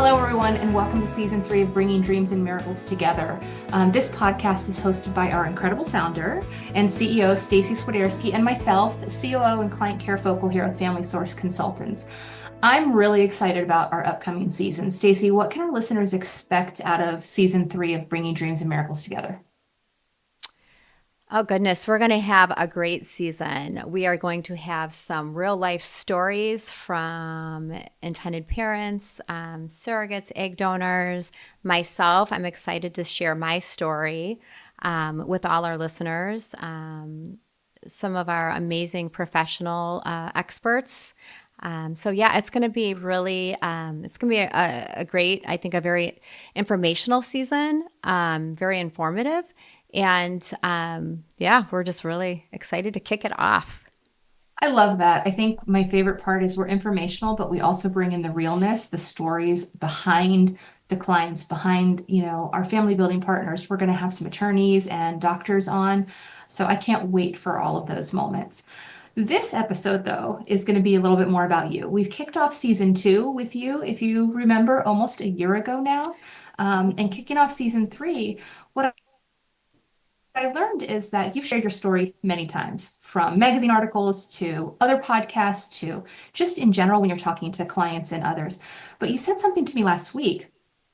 Hello, everyone, and welcome to Season 3 of Bringing Dreams and Miracles Together. This podcast is hosted by our incredible founder and CEO, Staci Swiderski, and myself, COO and Client Care Focal here at Family Source Consultants. I'm really excited about our upcoming season. Staci, what can our listeners expect out of Season 3 of Bringing Dreams and Miracles Together? Oh, goodness. We're going to have a great season. We are going to have some real life stories from intended parents, surrogates, egg donors, myself. I'm excited to share my story with all our listeners, some of our amazing professional experts. It's going to be really, it's going to be a great, I think, a very informational season, very informative. And we're just really excited to kick it off. I love that. I think my favorite part is we're informational, but we also bring in the realness, the stories behind the clients, behind, our family building partners. We're going to have some attorneys and doctors on. So I can't wait for all of those moments. This episode, though, is going to be a little bit more about you. We've kicked off Season 2 with you, if you remember, almost a year ago now. And kicking off Season 3, what I learned is that you've shared your story many times, from magazine articles to other podcasts to just in general when you're talking to clients and others. But you said something to me last week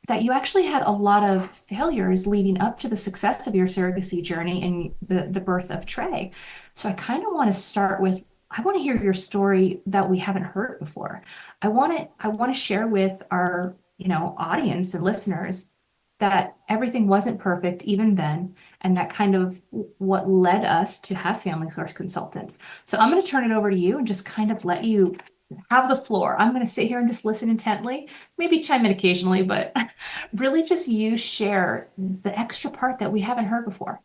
that you actually had a lot of failures leading up to the success of your surrogacy journey and the birth of Trey. So I kind of want to start with, I want to hear your story that we haven't heard before. I want to share with our, audience and listeners that everything wasn't perfect even then, and that kind of what led us to have Family Source Consultants. So I'm going to turn it over to you and just kind of let you have the floor. I'm going to sit here and just listen intently, maybe chime in occasionally, but really just you share the extra part that we haven't heard before.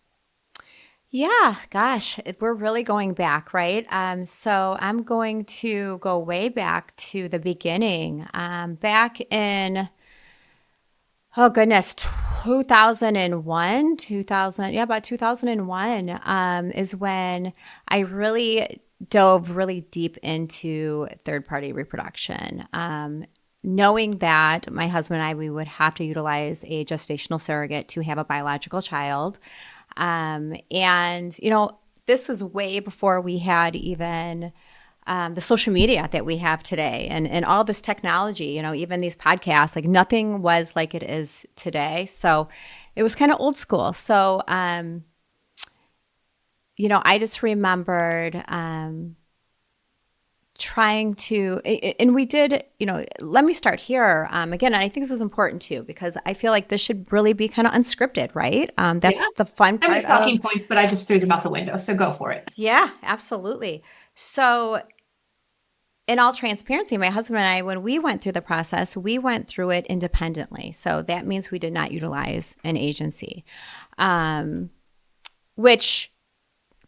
Yeah, gosh, we're really going back, right? So I'm going to go way back to the beginning, back in oh goodness, 2001, about 2001 is when I really dove really deep into third-party reproduction. Knowing that my husband and I, we would have to utilize a gestational surrogate to have a biological child. This was way before we had even the social media that we have today and all this technology, even these podcasts, like nothing was like it is today. So it was kind of old school. So, I just remembered trying to, and we did, let me start here. Again, and I think this is important too, because I feel like this should really be kind of unscripted, right? That's the fun part. I have talking points, but I just threw them out the window. So go for it. Yeah, absolutely. So in all transparency, my husband and I, when we went through the process, we went through it independently. So that means we did not utilize an agency, which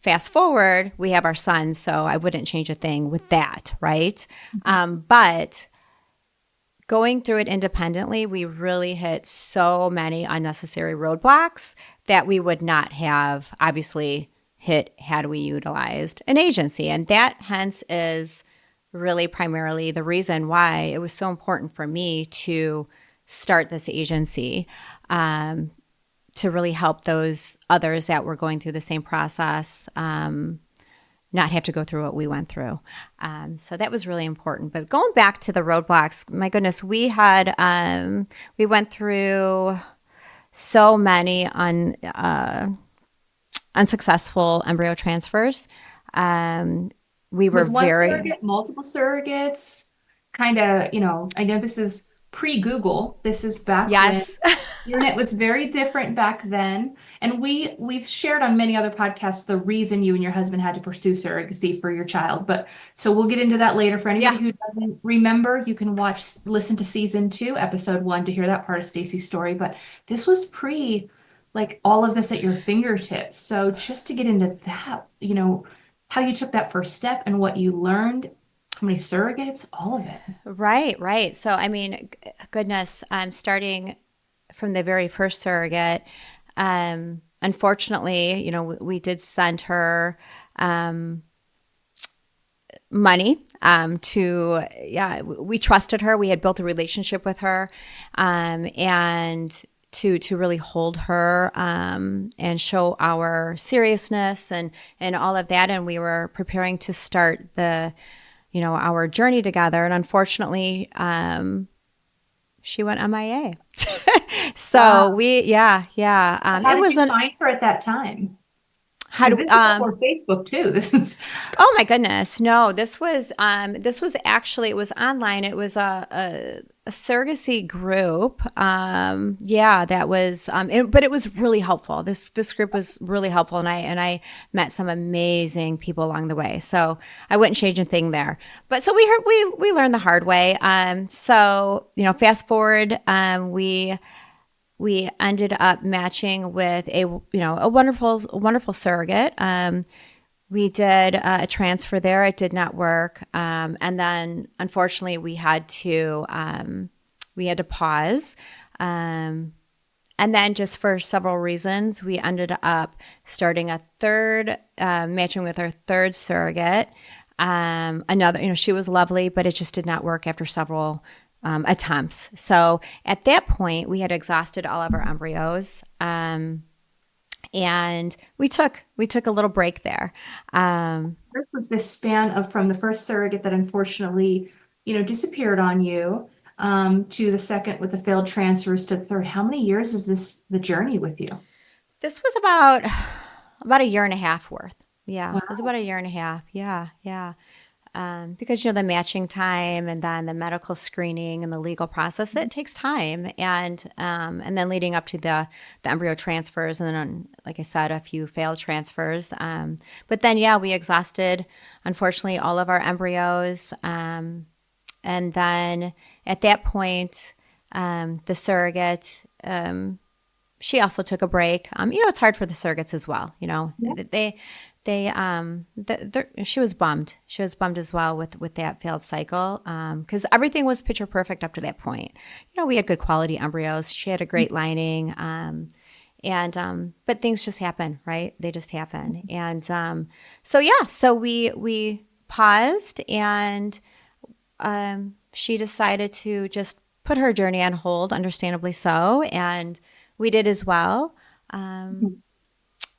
fast forward, we have our son, so I wouldn't change a thing with that, right? But going through it independently, we really hit so many unnecessary roadblocks that we would not have obviously hit had we utilized an agency. And that hence is really primarily the reason why it was so important for me to start this agency, to really help those others that were going through the same process not have to go through what we went through. So that was really important. But going back to the roadblocks, my goodness, we went through so many unsuccessful embryo transfers. We were With one surrogate, multiple surrogates, kind of, I know this is pre-Google. This is back when yes. the internet was very different back then. And we've shared on many other podcasts the reason you and your husband had to pursue surrogacy for your child. But so we'll get into that later. For anybody who doesn't remember, you can listen to Season 2, Episode 1 to hear that part of Staci's story. But this was pre like all of this at your fingertips. So just to get into that, how you took that first step and what you learned, how many surrogates, all of it. Right. So, I mean, goodness, starting from the very first surrogate, unfortunately, we did send her money to yeah, we trusted her. We had built a relationship with her, and to really hold her and show our seriousness and all of that. And we were preparing to start the our journey together. And unfortunately, she went MIA. So Wow. How it did was you an find her at that time? how Because do this is before Facebook too. This is Oh my goodness. No, this was actually it was online. It was a surrogacy group. Yeah, that was but it was really helpful. This group was really helpful and I met some amazing people along the way. So I wouldn't change a thing there. But so we learned the hard way. Fast forward, we ended up matching with a wonderful surrogate. We did a transfer there. It did not work, and then unfortunately we had to pause, and then just for several reasons, we ended up starting a third matching with our third surrogate. Another, she was lovely, but it just did not work after several attempts. So at that point, we had exhausted all of our embryos. And we took a little break there. This was this span of from the first surrogate that unfortunately, disappeared on you, to the second with the failed transfers to the third. How many years is this the journey with you? This was about a year and a half worth. Yeah, it was Wow. about a year and a half. Yeah, yeah. Because the matching time and then the medical screening and the legal process it takes time and then leading up to the embryo transfers and then like I said a few failed transfers but then we exhausted unfortunately all of our embryos and then at that point the surrogate she also took a break. It's hard for the surrogates as well. Yeah. She was bummed. She was bummed as well with that failed cycle because everything was picture perfect up to that point. We had good quality embryos. She had a great lining, but things just happen, right? They just happen, and so we paused, and she decided to just put her journey on hold, understandably so, and we did as well.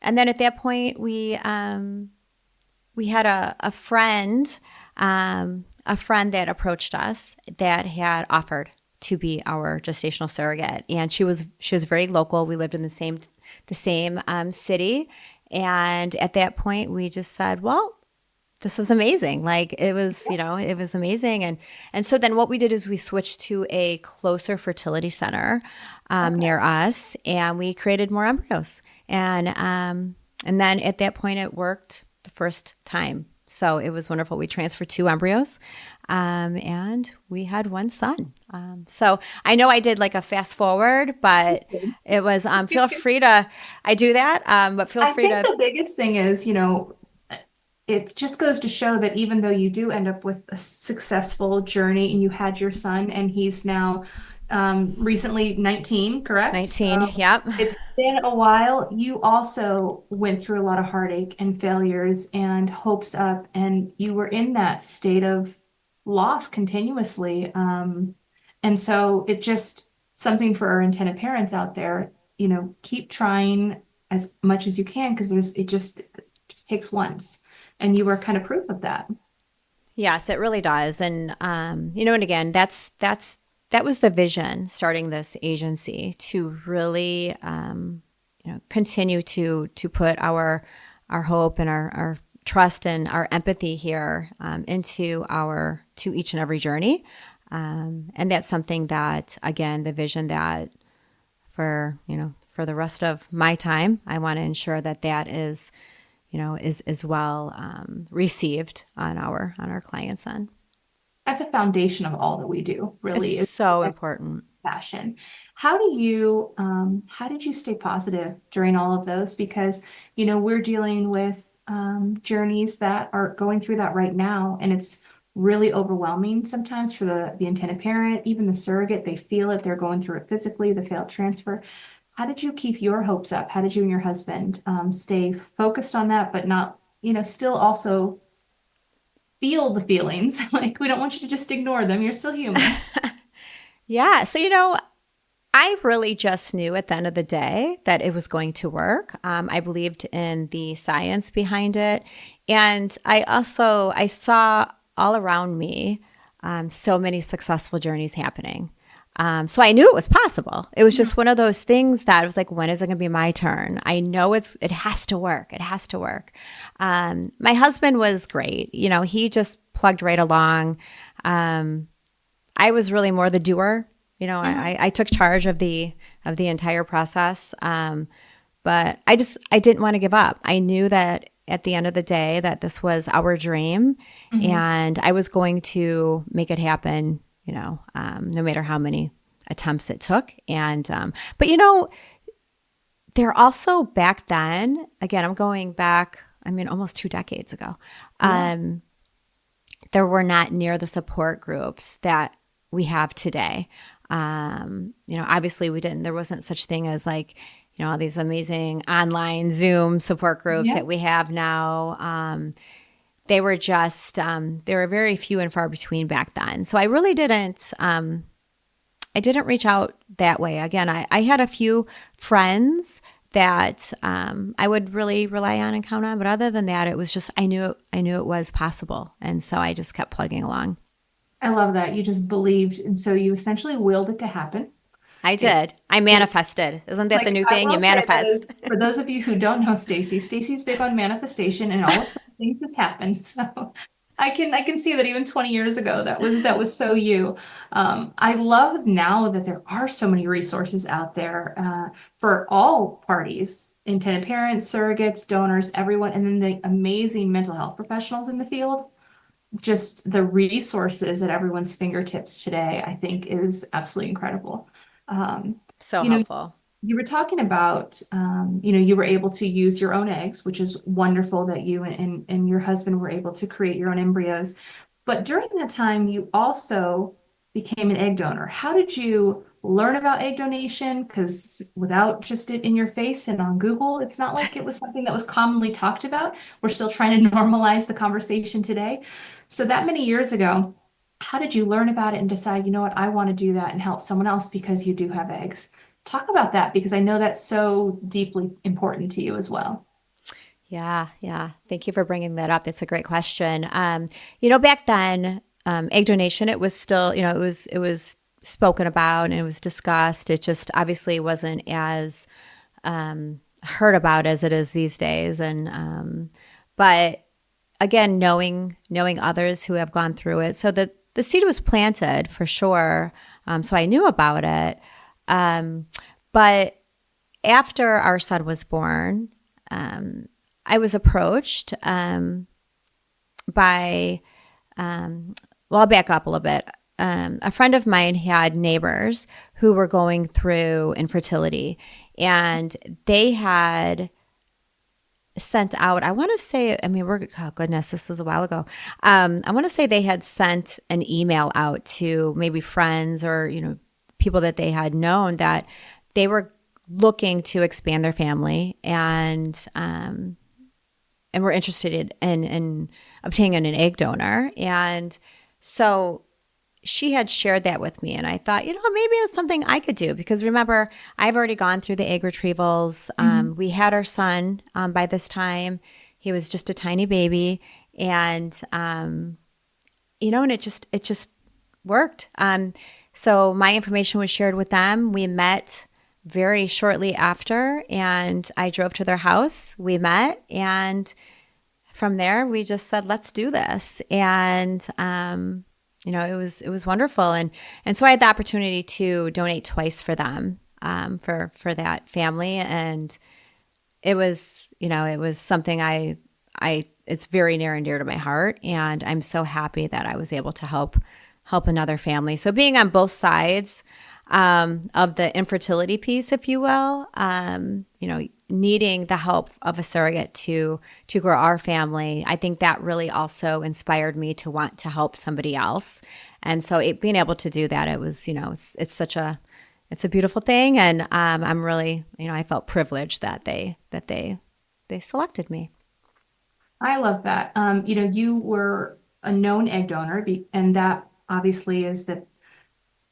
And then at that point, we had a friend that approached us that had offered to be our gestational surrogate, and she was very local. We lived in the same city, and at that point, we just said, well. This is amazing. Like it was, it was amazing. And so then what we did is we switched to a closer fertility center Okay. near us and we created more embryos. And then at that point it worked the first time. So it was wonderful. We transferred 2 embryos and we had 1 son. So I know I did like a fast forward, but it was, feel free to, I do that, but feel I free think to the biggest thing is, it just goes to show that even though you do end up with a successful journey and you had your son and he's now recently 19, correct? 19. So Yep. it's been a while. You also went through a lot of heartache and failures and hopes up, and you were in that state of loss continuously. And so it just something for our intended parents out there, keep trying as much as you can because it just takes once. And you were kind of proof of that. Yes, it really does. And and again, that was the vision starting this agency to really continue to put our hope and our trust and our empathy here to each and every journey. And that's something that again, the vision that for the rest of my time, I want to ensure that is is well received on our clients' end. That's a foundation of all that we do, It's really, is so important. passion. How did you stay positive during all of those? Because, we're dealing with journeys that are going through that right now, and it's really overwhelming sometimes for the intended parent, even the surrogate, they feel it, they're going through it physically, the failed transfer. How did you keep your hopes up? How did you and your husband stay focused on that, but not, still also feel the feelings. Like, we don't want you to just ignore them. You're still human. Yeah. So, I really just knew at the end of the day that it was going to work. I believed in the science behind it. And I saw all around me so many successful journeys happening. So I knew it was possible. It was just one of those things that was like, when is it going to be my turn? I know it has to work. It has to work. My husband was great. He just plugged right along. I was really more the doer. Mhm. I took charge of the entire process. But I didn't want to give up. I knew that at the end of the day that this was our dream, Mhm. and I was going to make it happen. No matter how many attempts it took. And but there also back then. Again, I'm going back. I mean, almost 2 decades ago. Yeah. Um, there were not near the support groups that we have today. Obviously we didn't, there wasn't such thing as like, all these amazing online Zoom support groups Yeah. that we have now. They were just, they were very few and far between back then. So I really didn't, I didn't reach out that way. Again, I had a few friends that I would really rely on and count on, but other than that, it was just I knew it was possible, and so I just kept plugging along. I love that. You just believed. And so you essentially willed it to happen. I It, did. I it manifested. Isn't that the Like, new I thing? You will say that manifest. is, for those of you who don't know Stacy, Stacy's big on manifestation, and all of a sudden things just happened. So I can see that even 20 years ago that was so you. I love now that there are so many resources out there for all parties, intended parents, surrogates, donors, everyone, and then the amazing mental health professionals in the field. Just the resources at everyone's fingertips today, I think, is absolutely incredible. Um, So you know, helpful. you were talking about, you were able to use your own eggs, which is wonderful that you and your husband were able to create your own embryos. But during that time, you also became an egg donor. How did you learn about egg donation? Because without just it in your face and on Google, it's not like it was something that was commonly talked about. We're still trying to normalize the conversation today. So that many years ago, how did you learn about it and decide, you know what, I want to do that and help someone else because you do have eggs? Talk about that because I know that's so deeply important to you as well. Yeah, yeah. Thank you for bringing that up. That's a great question. Back then, egg donation, it was still, it was spoken about and it was discussed. It just obviously wasn't as heard about as it is these days. But again, knowing others who have gone through it, so that the seed was planted for sure. So I knew about it. But after our son was born, I was approached by, well, I'll back up a little bit. A friend of mine had neighbors who were going through infertility, and they had sent out, I want to say, I mean, oh goodness, this was a while ago. I want to say they had sent an email out to maybe friends or, people that they had known that they were looking to expand their family and were interested in obtaining an egg donor. And so she had shared that with me. And I thought, maybe it's something I could do because remember, I've already gone through the egg retrievals. Mhm. We had our son by this time. He was just a tiny baby. And, and it just worked. So my information was shared with them. We met very shortly after, and I drove to their house. We met, and from there, we just said, "Let's do this." And it was wonderful, and so I had the opportunity to donate twice for them, for that family, and it was something I it's very near and dear to my heart, and I'm so happy that I was able to help another family. So being on both sides of the infertility piece, if you will, needing the help of a surrogate to grow our family, I think that really also inspired me to want to help somebody else. And so being able to do that, it was, it's a beautiful thing, and I'm really, I felt privileged that they selected me. I love that. You were a known egg donor, and that obviously is that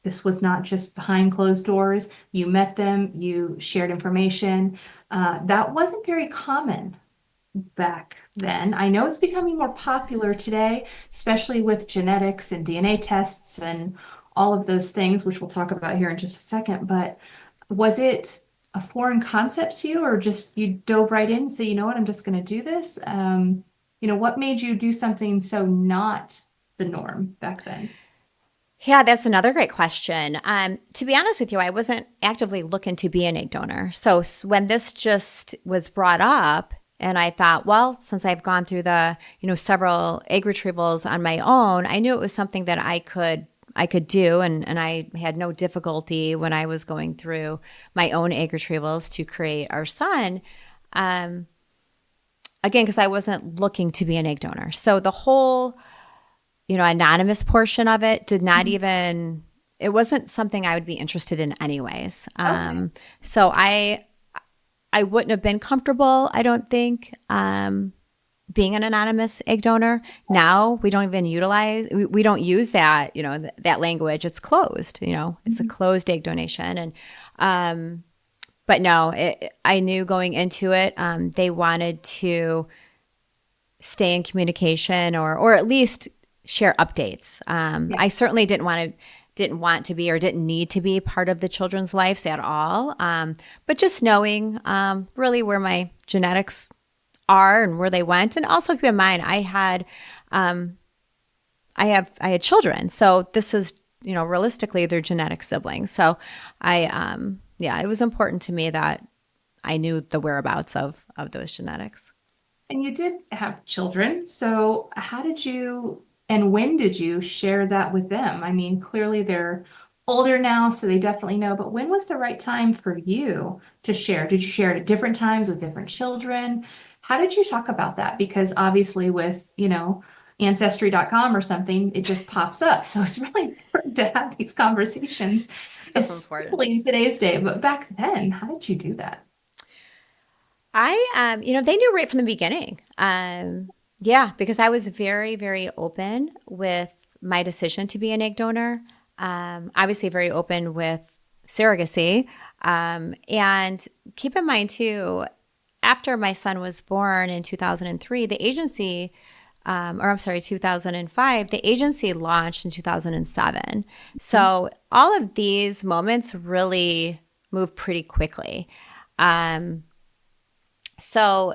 this was not just behind closed doors. You met them, you shared information. That wasn't very common back then. I know it's becoming more popular today, especially with genetics and DNA tests and all of those things, which we'll talk about here in just a second. But was it a foreign concept to you, or just you dove right in and say, you know what, I'm just going to do this? What made you do something so not the norm back then? Yeah, that's another great question. To be honest with you, I wasn't actively looking to be an egg donor. So when this just was brought up, and I thought, well, since I've gone through the, several egg retrievals on my own, I knew it was something that I could do, and I had no difficulty when I was going through my own egg retrievals to create our son. Um, Again, because I wasn't looking to be an egg donor. So the whole anonymous portion of it did not even, it wasn't something I would be interested in anyways. Okay. So I wouldn't have been comfortable, I don't think, being an anonymous egg donor. Now we don't even we don't use that, that language. It's closed, it's a closed egg donation. But no, I knew going into it, they wanted to stay in communication or at least share updates. Yeah. I certainly didn't want to be or didn't need to be part of the children's lives at all. But just knowing really where my genetics are and where they went, and also keep in mind I had children, so this is realistically their genetic siblings. So it was important to me that I knew the whereabouts of those genetics. And you did have children. So how did you and when did you share that with them? I mean, clearly they're older now, so they definitely know, but when was the right time for you to share? Did you share it at different times with different children? How did you talk about that? Because obviously with, ancestry.com or something, it just pops up. So it's really important to have these conversations, So important. especially in today's day. But back then, how did you do that? They knew right from the beginning. Yeah, because I was very, very open with my decision to be an egg donor. Obviously, very open with surrogacy. And keep in mind, too, after my son was born in 2003, the agency, or I'm sorry, 2005, the agency launched in 2007. So all of these moments really moved pretty quickly. Um, so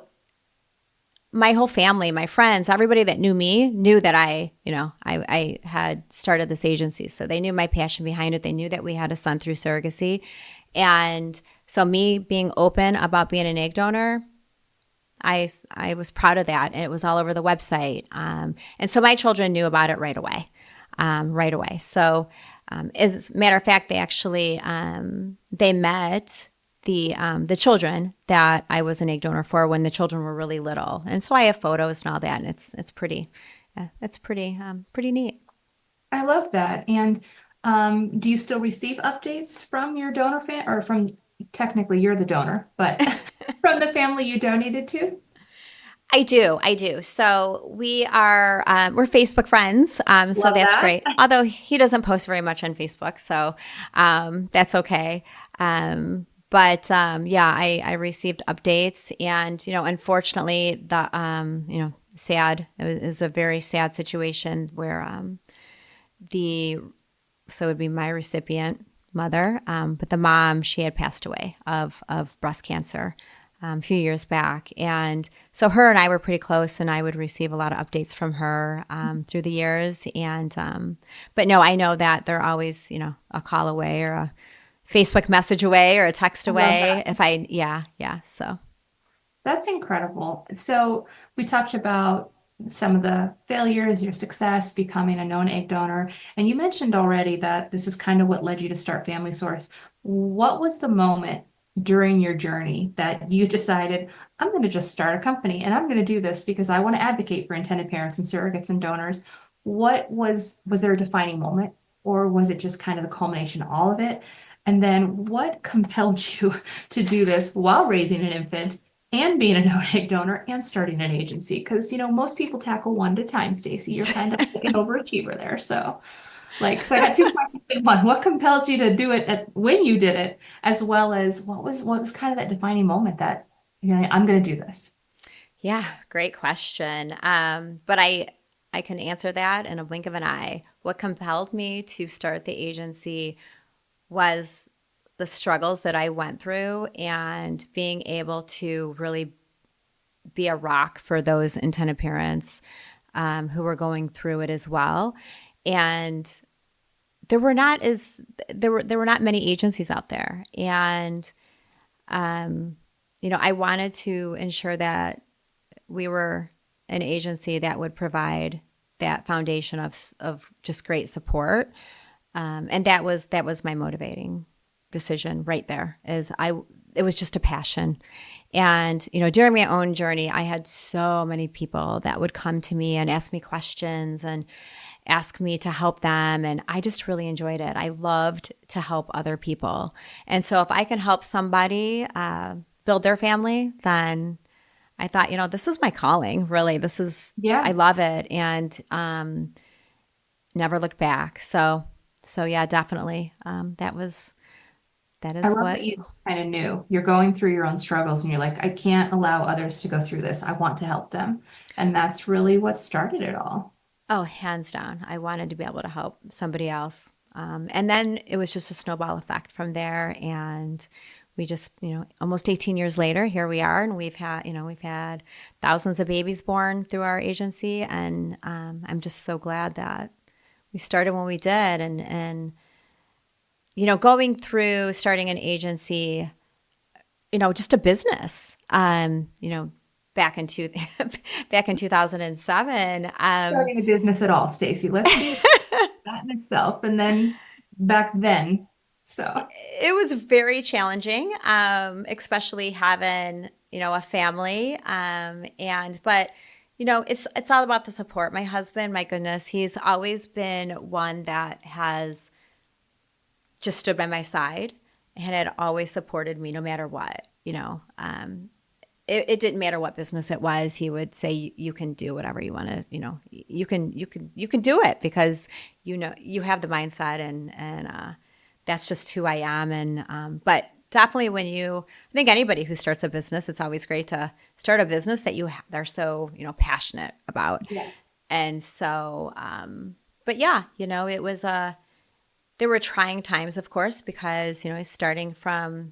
my whole family, my friends, everybody that knew me knew that I had started this agency. So they knew my passion behind it. They knew that we had a son through surrogacy. And so me being open about being an egg donor, I was proud of that. And it was all over the website. And so my children knew about it right away, right away. So as a matter of fact, they actually, they met the children that I was an egg donor for when the children were really little, and so I have photos and all that, and it's pretty, pretty neat. I love that. And do you still receive updates from your donor fan or from technically you're the donor, but from the family you donated to? I do. So we're Facebook friends, so Love that's that. great. Although he doesn't post very much on Facebook, so that's okay. But yeah, I received updates, and unfortunately, sad. It was a very sad situation where the so it would be my recipient mother, but the mom, she had passed away of breast cancer a few years back, and so her and I were pretty close, and I would receive a lot of updates from her through the years, and but no, I know that they're always a call away or a Facebook message away or a text I love away. that. Yeah. So That's incredible. So we talked about some of the failures, your success, becoming a known egg donor, and you mentioned already that this is kind of what led you to start Family Source. What was the moment during your journey that you decided, I'm going to just start a company and I'm going to do this because I want to advocate for intended parents and surrogates and donors? Was there a defining moment, or was it just kind of the culmination of all of it? And then what compelled you to do this while raising an infant and being a no egg donor and starting an agency. Because, most people tackle one at a time, Stacy. You're kind of like an overachiever there. So I got two questions in one. What compelled you to do it when you did it, as well as what was kind of that defining moment that, I'm going to do this? Yeah, great question. But I can answer that in a blink of an eye. What compelled me to start the agency was the struggles that I went through and being able to really be a rock for those intended parents who were going through it as well. And there were not many agencies out there, and I wanted to ensure that we were an agency that would provide that foundation of just great support, and that was my motivating decision right there. It was just a passion, and during my own journey, I had so many people that would come to me and ask me questions and ask me to help them. And I just really enjoyed it. I loved to help other people. And so if I can help somebody build their family, then I thought, this is my calling, really. Yeah. I love it. And never looked back. So yeah, definitely. That I is love what. that you kind of knew you're going through your own struggles and you're like, I can't allow others to go through this. I want to help them. And that's really what started it all. Oh, hands down. I wanted to be able to help somebody else. And then it was just a snowball effect from there. And we just, almost 18 years later, here we are. And we've had thousands of babies born through our agency. And I'm just so glad that we started when we did. And going through starting an agency, just a business, back in two, back in 2007. Starting a business at all, Stacy. Let's be that in itself. And then back then, so It was very challenging, especially having a family, but it's all about the support. My husband, my goodness, he's always been one that has just stood by my side and had always supported me no matter what. It didn't matter what business it was. He would say, "You can do whatever you want to. You can do it because you have the mindset, and that's just who I am." And but definitely, I think anybody who starts a business, it's always great to start a business that they're so passionate about. yes. And so, but yeah, it was there were trying times, of course, because starting from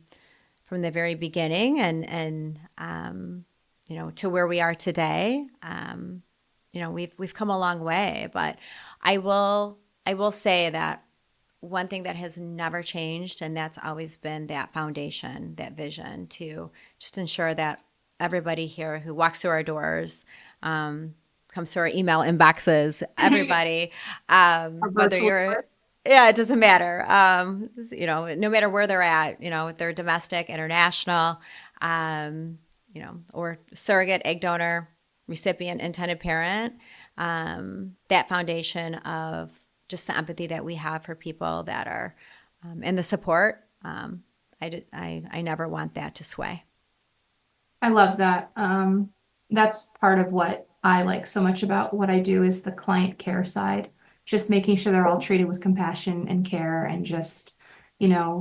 the very beginning and to where we are today. We've come a long way, but I will say that one thing that has never changed, and that's always been that foundation, that vision to just ensure that everybody here who walks through our doors, comes through our email inboxes, everybody, Our whether virtual you're tours. yeah, it doesn't matter. No matter where they're at, if they're domestic, international, or surrogate, egg donor, recipient, intended parent, that foundation of just the empathy that we have for people that are, and the support, I never want that to sway. I love that. That's part of what I like so much about what I do is the client care side, just making sure they're all treated with compassion and care and just,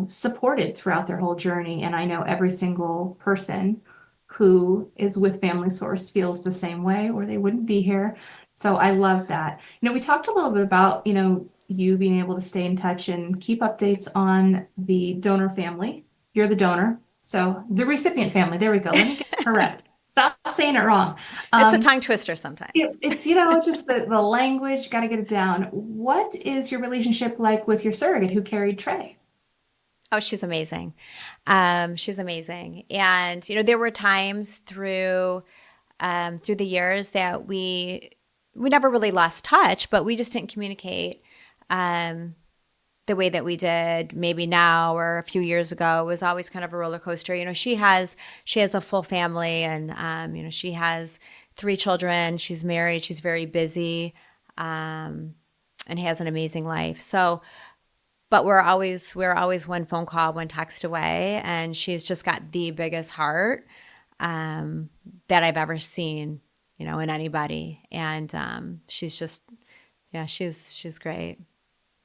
supported throughout their whole journey. And I know every single person who is with Family Source feels the same way or they wouldn't be here. So I love that. We talked a little bit about, you being able to stay in touch and keep updates on the donor family. You're the donor. So the recipient family, there we go. Let me get it correct. Stop saying it wrong. It's a Um, tongue twister sometimes. it's, just the language, got to get it down. What is your relationship like with your surrogate who carried Trey? Oh, she's amazing. She's amazing. And, there were times through the years that we never really lost touch, but we just didn't communicate the way that we did maybe now or a few years ago. It was always kind of a roller coaster. She has a full family, and she has 3 children. She's married. She's very busy, and has an amazing life. So, but we're always one phone call, one text away, and she's just got the biggest heart. that I've ever seen, in anybody. And she's just, yeah, she's great.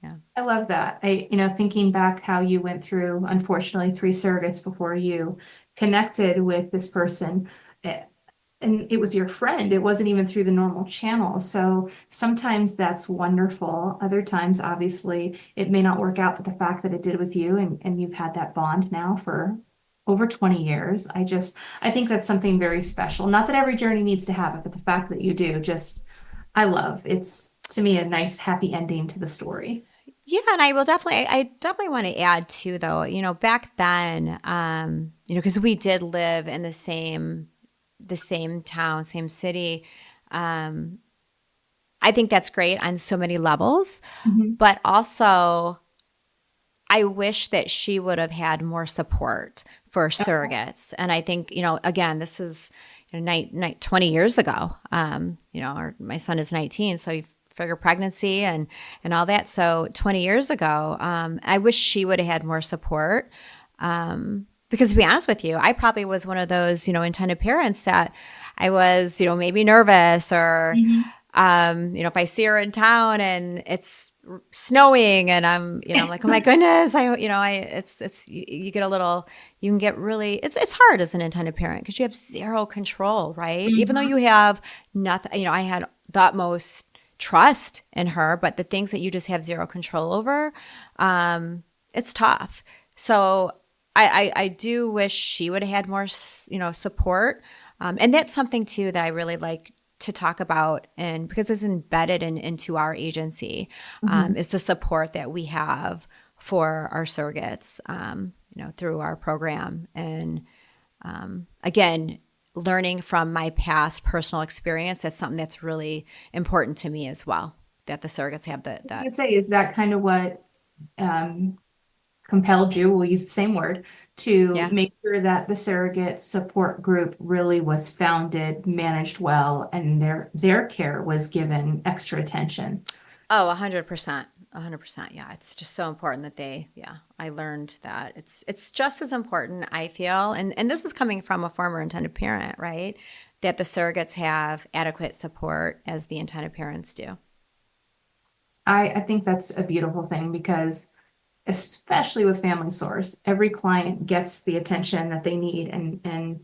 Yeah. I love that. Thinking back how you went through, unfortunately, three surrogates before you connected with this person. eh, And it was your friend. It wasn't even through the normal channel. So sometimes that's wonderful. Other times, obviously, it may not work out, but the fact that it did with you and you've had that bond now for over 20 years, I think that's something very special. Not that every journey needs to have it, but the fact that you do, I love. It's to me a nice, happy ending to the story. Yeah, and I definitely want to add too, though, back then, because we did live in the same town, same city. Um, I think that's great on so many levels, Mhm. but also I wish that she would have had more support for surrogates. And I think, again, this is 20 years ago. My son is 19, so you figure pregnancy and all that. So 20 years ago, I wish she would have had more support. Because to be honest with you, I probably was one of those, intended parents that I was, maybe nervous or, Mhm. if I see her in town and it's snowing and I'm like, oh my goodness, you get a little, you can get really, it's hard as an intended parent because you have zero control, right? Even though Mhm. you have nothing, I had the utmost trust in her, but the things that you just have zero control over, it's tough. So I do wish she would have had more, support. And that's something too that I really like to talk about, and because it's embedded into our agency, Mhm. is the support that we have for our surrogates, through our program. And again, learning from my past personal experience, that's something that's really important to me as well, that the surrogates have I that. say, is that kind of what um, compelled you, we'll use the same word, to Yeah. make sure that the surrogate support group really was founded, managed well, and their care was given extra attention. Oh, 100%. 100%. Yeah. It's just so important that I learned that it's just as important, I feel. And this is coming from a former intended parent, right? That the surrogates have adequate support as the intended parents do. I think that's a beautiful thing because especially with Family Source, every client gets the attention that they need and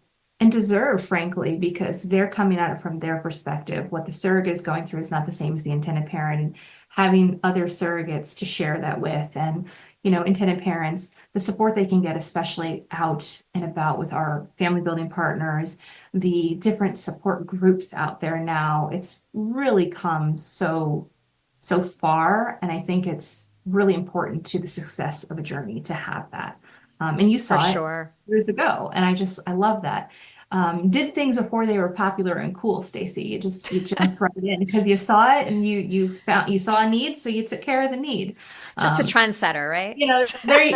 deserve, frankly, because they're coming at it from their perspective. What the surrogate is going through is not the same as the intended parent, and having other surrogates to share that with, and intended parents, the support they can get, especially out and about with our family building partners, the different support groups out there now, it's really come so far. And I think it's really important to the success of a journey to have that. And you For saw it sure. years ago. And I love that. Did things before they were popular and cool, Stacy. You jumped right in because you saw it and you saw a need, so you took care of the need. Just a Um, trendsetter, right?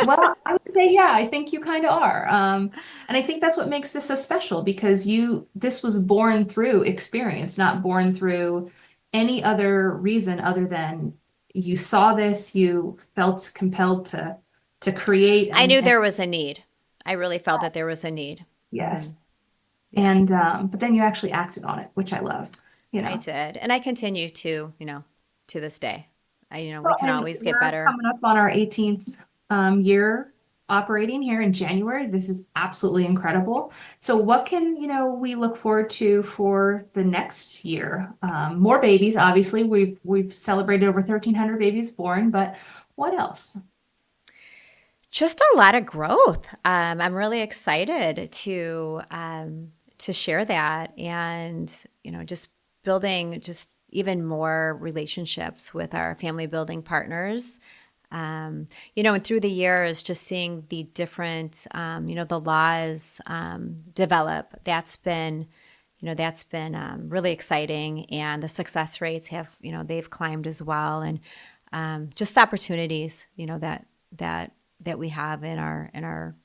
well, I would say, yeah, I think you kind of are. And I think that's what makes this so special because this was born through experience, not born through any other reason other than you saw this, you felt compelled to create I knew and there was a need. I really felt that there was a need. yes. Yeah, And but then you actually acted on it, which I love, you I know. did. And I continue to, to this day. We Well, can and always get we're better. coming up on our 18th year operating here in January. This is absolutely incredible. So what can, we look forward to for the next year? More babies, obviously. We've celebrated over 1,300 babies born, but what else? Just a lot of growth. I'm really excited to share that, and just building just even more relationships with our family building partners. And through the years, just seeing the different, the laws develop. That's been really exciting, and the success rates they've climbed as well, and just the opportunities, that we have in our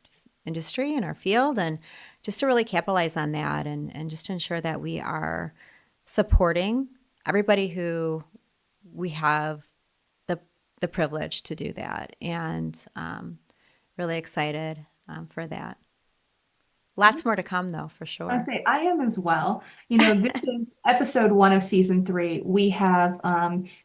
industry, in our field, and just to really capitalize on that, and just to ensure that we are supporting everybody who we have the privilege to do that, and really excited for that. Lots more to come, though, for I sure. say I am as well. This is episode 1 of season 3. We have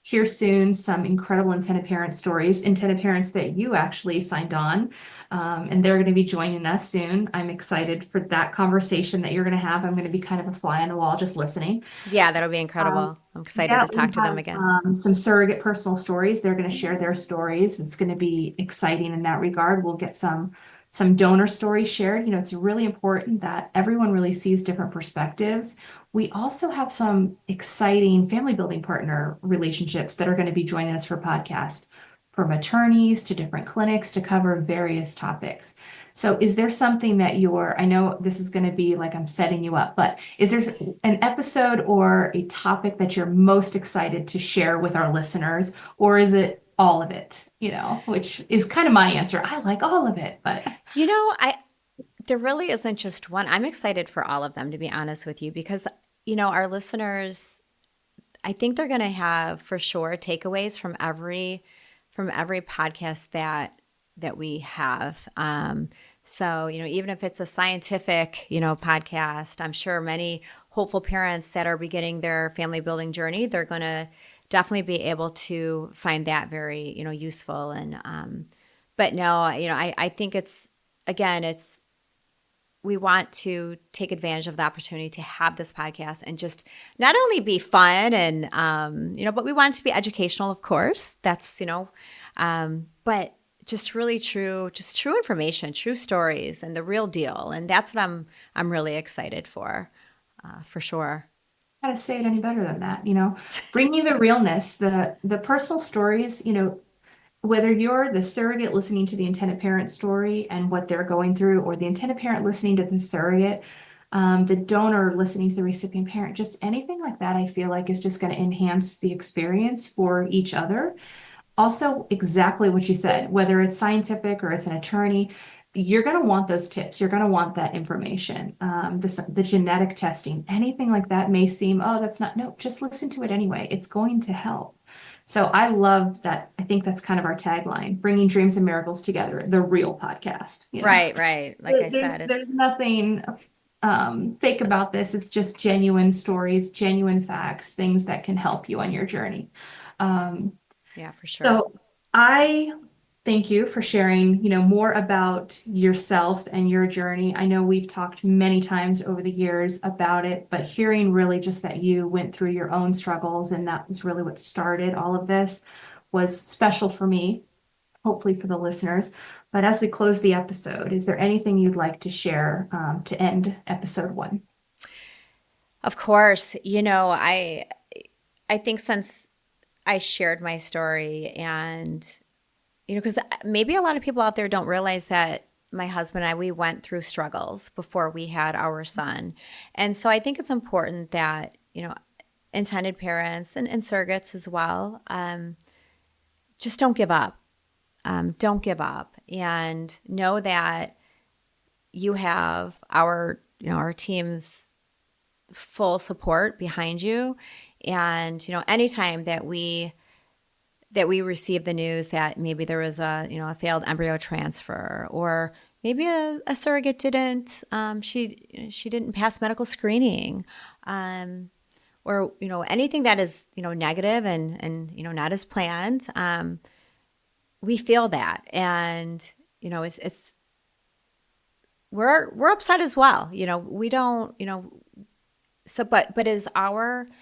here soon some incredible intended parent stories, intended parents that you actually signed on, and they're going to be joining us soon. I'm excited for that conversation that you're going to have. I'm going to be kind of a fly on the wall, just listening. Yeah, that'll be Um, incredible. I'm excited yeah, to we talk to them have again. some surrogate personal stories. They're going to share their stories. It's going to be exciting in that regard. We'll get some donor stories shared. It's really important that everyone really sees different perspectives. We also have some exciting family building partner relationships that are going to be joining us for podcasts, from attorneys to different clinics to cover various topics. So is there something that I know this is going to be like I'm setting you up, but is there an episode or a topic that you're most excited to share with our listeners, or is it all of it, which is kind of my answer. I like all of it, but I there really isn't just one. I'm excited for all of them, to be honest with you, because our listeners, I think they're going to have for sure takeaways from every podcast that we have. So, even if it's a scientific, podcast, I'm sure many hopeful parents that are beginning their family building journey, they're going to definitely be able to find that very, useful. And, but no, I think it's we want to take advantage of the opportunity to have this podcast and just not only be fun and but we want it to be educational, of course. That's but just really true information, true stories, and the real deal. And that's what I'm really excited for sure. how to say it any better than that, bring you the realness, the personal stories, whether you're the surrogate listening to the intended parent story and what they're going through, or the intended parent listening to the surrogate, the donor listening to the recipient parent, just anything like that, I feel like is just going to enhance the experience for each other. Also, exactly what you said, whether it's scientific or it's an attorney, you're going to want those tips. You're going to want that information. The genetic testing, anything like that may seem, oh, that's not, no, just listen to it anyway. It's going to help. So I loved that. I think that's kind of our tagline, bringing dreams and miracles together, the real podcast. Right. Like I There's said, there's it's nothing fake about this. It's just genuine stories, genuine facts, things that can help you on your journey. Um, yeah, for sure. so I thank you for sharing, more about yourself and your journey. I know we've talked many times over the years about it, but hearing really just that you went through your own struggles and that was really what started all of this was special for me, hopefully for the listeners. But as we close the episode, is there anything you'd like to share to end episode 1? Of course, I think since I shared my story and because maybe a lot of people out there don't realize that my husband and I, we went through struggles before we had our son. And so I think it's important that, intended parents and surrogates as well, just don't give up. Don't give up and know that you have our team's full support behind you. And, anytime that we received the news that maybe there was a failed embryo transfer, or maybe a surrogate didn't she didn't pass medical screening, or anything that is negative and not as planned, we feel that, and it's we're upset as well. We don't so but it is our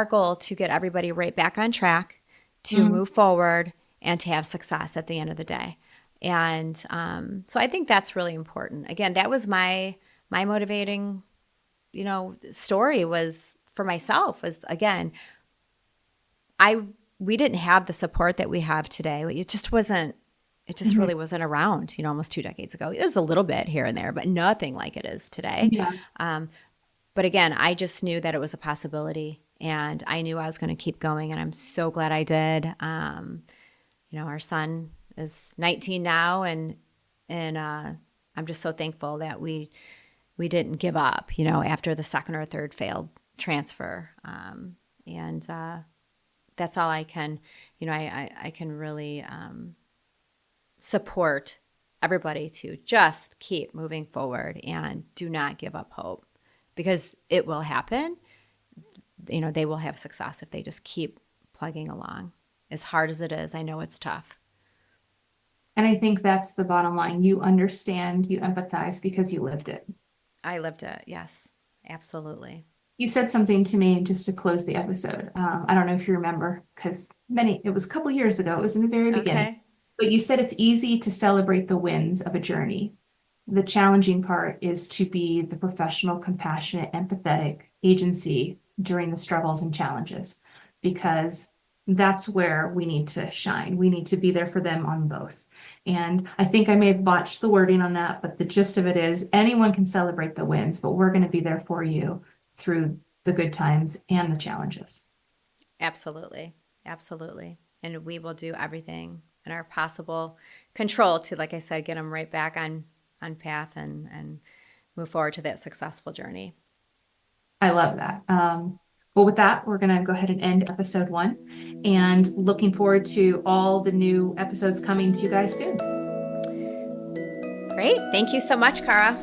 goal to get everybody right back on track, to Mm, move forward and to have success at the end of the day. And so I think that's really important. Again, that was my motivating, story was for myself was, again, we didn't have the support that we have today. It just mhm. really wasn't around, almost 2 decades ago. It was a little bit here and there, but nothing like it is today. Yeah. Um, but again, I just knew that it was a possibility, and I knew I was going to keep going, and I'm so glad I did. Our son is 19 now, and I'm just so thankful that we didn't give up, after the second or third failed transfer. And that's all I can, I can really support everybody to just keep moving forward and do not give up hope, because it will happen. You know, they will have success if they just keep plugging along. As hard as it is, I know it's tough. And I think that's the bottom line. You understand, you empathize because you lived it. I lived it. Yes, absolutely. You said something to me just to close the episode. I don't know if you remember, because it was a couple years ago. It was in the very beginning. Okay. But you said it's easy to celebrate the wins of a journey. The challenging part is to be the professional, compassionate, empathetic agency during the struggles and challenges, because that's where we need to shine. We need to be there for them on both. And I think I may have botched the wording on that, but the gist of it is anyone can celebrate the wins, but we're going to be there for you through the good times and the challenges. Absolutely. Absolutely. And we will do everything in our possible control to, like I said, get them right back on path and move forward to that successful journey. I love that. Well, with that, we're going to go ahead and end episode 1 and looking forward to all the new episodes coming to you guys soon. Great. Thank you so much, Cara.